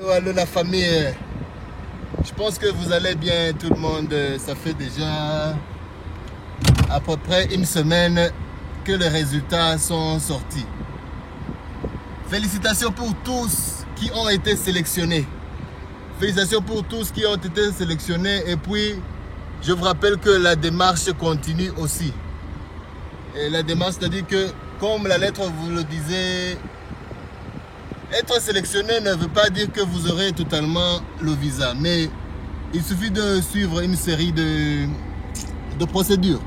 Allô la famille, je pense que vous allez bien tout le monde. Ça fait déjà à peu près une semaine que les résultats sont sortis. Félicitations pour tous qui ont été sélectionnés. Félicitations pour tous qui ont été sélectionnés. Et puis, je vous rappelle que la démarche continue aussi. Et la démarche, c'est-à-dire que, comme la lettre vous le disait, être sélectionné ne veut pas dire que vous aurez totalement le visa, mais il suffit de suivre une série de procédures.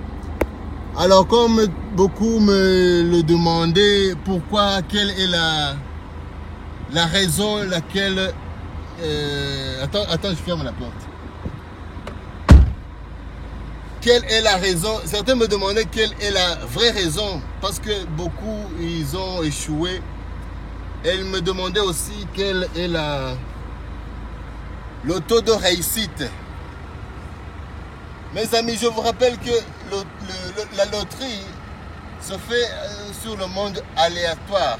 Alors, comme beaucoup me le demandaient, pourquoi, quelle est la raison laquelle... attends, je ferme la porte. Quelle est la raison? Certains me demandaient quelle est la vraie raison, parce que beaucoup, ils ont échoué. Elle me demandait aussi quel est le taux de réussite. Mes amis, je vous rappelle que la loterie se fait sur le monde aléatoire.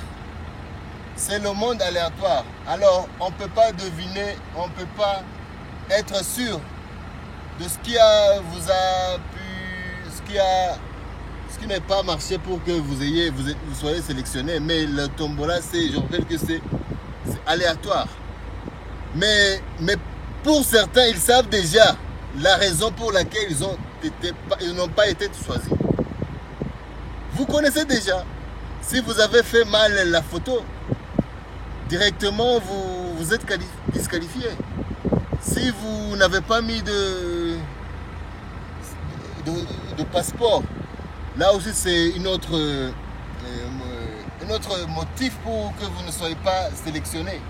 C'est le monde aléatoire. Alors, on ne peut pas deviner, on ne peut pas être sûr de ce qui n'est pas marché pour que vous soyez sélectionné. Mais le tombola, je rappelle que c'est aléatoire. Mais pour certains, ils savent déjà la raison pour laquelle ils n'ont pas été choisis. Vous connaissez déjà. Si vous avez fait mal la photo, directement vous êtes disqualifié. Si vous n'avez pas mis de passeport, là aussi c'est un autre motif pour que vous ne soyez pas sélectionné.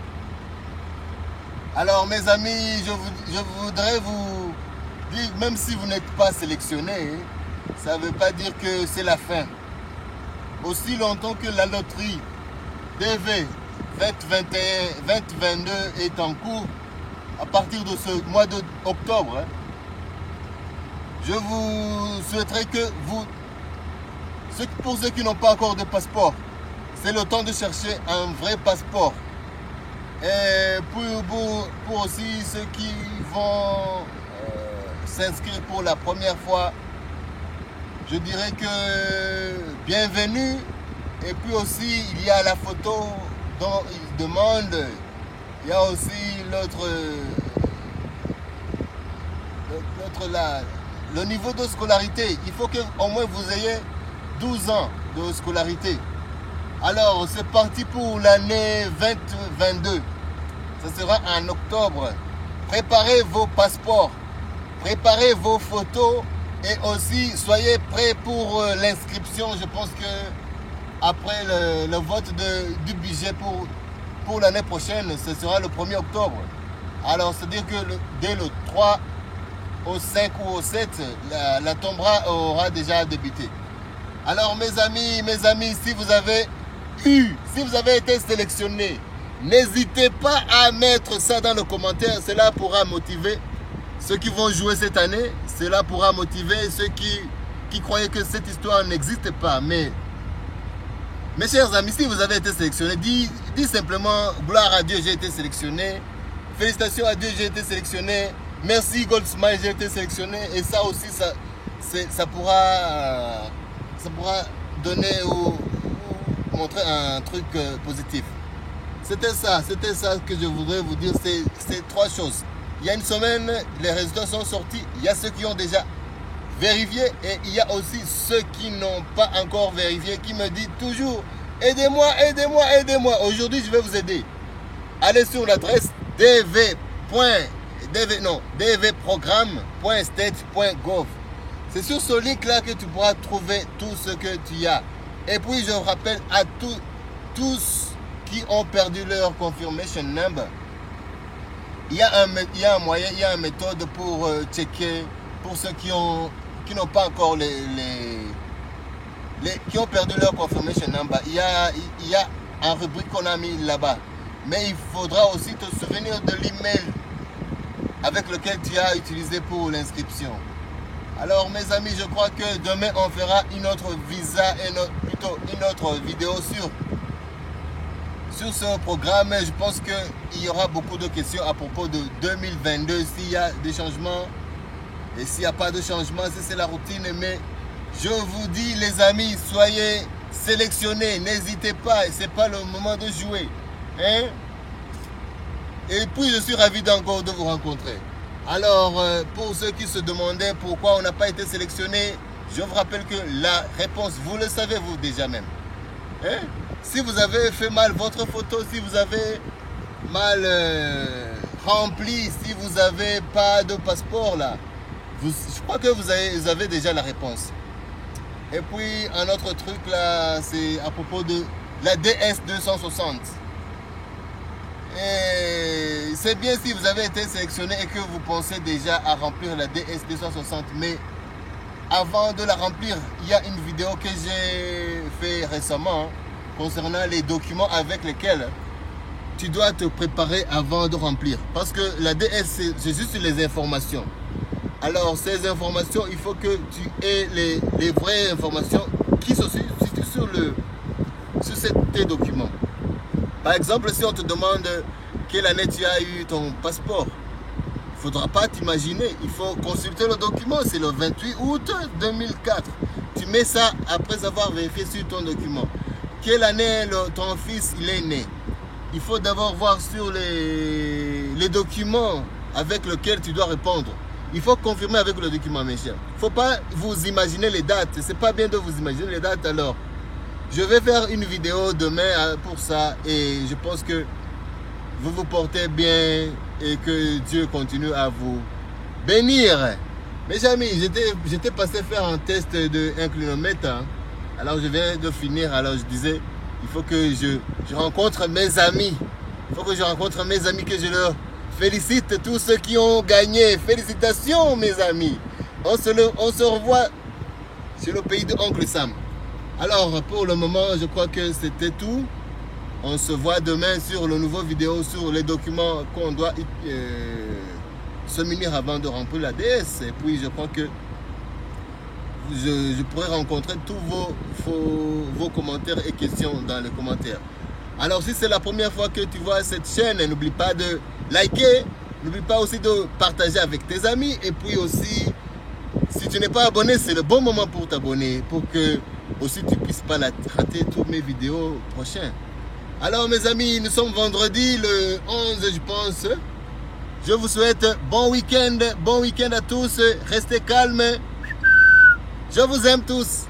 Alors mes amis, je voudrais vous dire, même si vous n'êtes pas sélectionné, ça ne veut pas dire que c'est la fin. Aussi longtemps que la loterie DV 2022 est en cours, à partir de ce mois d'octobre, je vous souhaiterais que pour ceux qui n'ont pas encore de passeport, c'est le temps de chercher un vrai passeport. Et pour aussi ceux qui vont s'inscrire pour la première fois, je dirais que bienvenue. Et puis aussi, il y a la photo dont ils demandent. Il y a aussi le niveau de scolarité. Il faut qu'au moins vous ayez 12 ans de scolarité. Alors, c'est parti pour l'année 2022. Ça sera en octobre. Préparez vos passeports. Préparez vos photos. Et aussi, soyez prêts pour l'inscription. Je pense que après le vote du budget pour l'année prochaine, ce sera le 1er octobre. Alors, c'est-à-dire que dès le 3 au 5 ou au 7, la tombera aura déjà débuté. Alors, mes amis, si vous avez été sélectionné, n'hésitez pas à mettre ça dans le commentaire. Cela pourra motiver ceux qui vont jouer cette année. Cela pourra motiver ceux qui croyaient que cette histoire n'existe pas. Mais, mes chers amis, si vous avez été sélectionné, dis simplement gloire à Dieu, j'ai été sélectionné. Félicitations à Dieu, j'ai été sélectionné. Merci Goldsmile, j'ai été sélectionné. Et ça aussi, ça pourra donner ou montrer un truc positif. C'était ça que je voudrais vous dire. C'est trois choses. Il y a une semaine, les résultats sont sortis. Il y a ceux qui ont déjà vérifié et il y a aussi ceux qui n'ont pas encore vérifié, qui me disent toujours aidez-moi, aidez-moi, aidez-moi. Aujourd'hui, je vais vous aider. Allez sur l'adresse dvprogramme.state.gov. C'est sur ce link-là que tu pourras trouver tout ce que tu as. Et puis, je rappelle à tous qui ont perdu leur confirmation number, il y a un moyen, il y a une méthode pour checker, pour ceux qui n'ont pas encore qui ont perdu leur confirmation number. Il y a un rubrique qu'on a mis là-bas. Mais il faudra aussi te souvenir de l'email avec lequel tu as utilisé pour l'inscription. Alors mes amis, je crois que demain on fera une autre vidéo sur ce programme. Je pense qu'il y aura beaucoup de questions à propos de 2022, s'il y a des changements et s'il n'y a pas de changement, si c'est la routine. Mais je vous dis les amis, soyez sélectionnés, n'hésitez pas, ce n'est pas le moment de jouer. Hein? Et puis je suis ravi encore de vous rencontrer. Alors, pour ceux qui se demandaient pourquoi on n'a pas été sélectionné, je vous rappelle que la réponse, vous le savez vous déjà même. Hein? Si vous avez fait mal votre photo, si vous avez mal rempli, si vous n'avez pas de passeport là, je crois que vous avez déjà la réponse. Et puis un autre truc là, c'est à propos de la DS260. Et c'est bien si vous avez été sélectionné et que vous pensez déjà à remplir la DS260, mais avant de la remplir, il y a une vidéo que j'ai fait récemment concernant les documents avec lesquels tu dois te préparer avant de remplir. Parce que la DS, c'est juste les informations. Alors, ces informations, il faut que tu aies les vraies informations qui se situent sur tes documents. Par exemple, si on te demande quelle année tu as eu ton passeport, il ne faudra pas t'imaginer. Il faut consulter le document. C'est le 28 août 2004. Tu mets ça après avoir vérifié sur ton document. Quelle année ton fils il est né? Il faut d'abord voir sur les documents avec lesquels tu dois répondre. Il faut confirmer avec le document, mes chers. Il ne faut pas vous imaginer les dates. Ce n'est pas bien de vous imaginer les dates. Alors, je vais faire une vidéo demain pour ça. Et je pense que vous vous portez bien et que Dieu continue à vous bénir. Mes amis, j'étais passé faire un test de inclinomètre. Hein. Alors, je viens de finir. Alors, je disais, il faut que je rencontre mes amis. Il faut que je rencontre mes amis, que je leur félicite tous ceux qui ont gagné. Félicitations, mes amis. On se revoit sur le pays de Oncle Sam. Alors, pour le moment, je crois que c'était tout. On se voit demain sur le nouveau vidéo sur les documents qu'on doit se munir avant de remplir la DS. Et puis, je crois que je pourrai rencontrer tous vos commentaires et questions dans les commentaires. Alors, si c'est la première fois que tu vois cette chaîne, n'oublie pas de liker. N'oublie pas aussi de partager avec tes amis. Et puis aussi, si tu n'es pas abonné, c'est le bon moment pour t'abonner. Pour que aussi tu ne puisses pas rater toutes mes vidéos prochaines. Alors mes amis, nous sommes vendredi le 11 je pense. Je vous souhaite bon week-end à tous. Restez calmes. Je vous aime tous.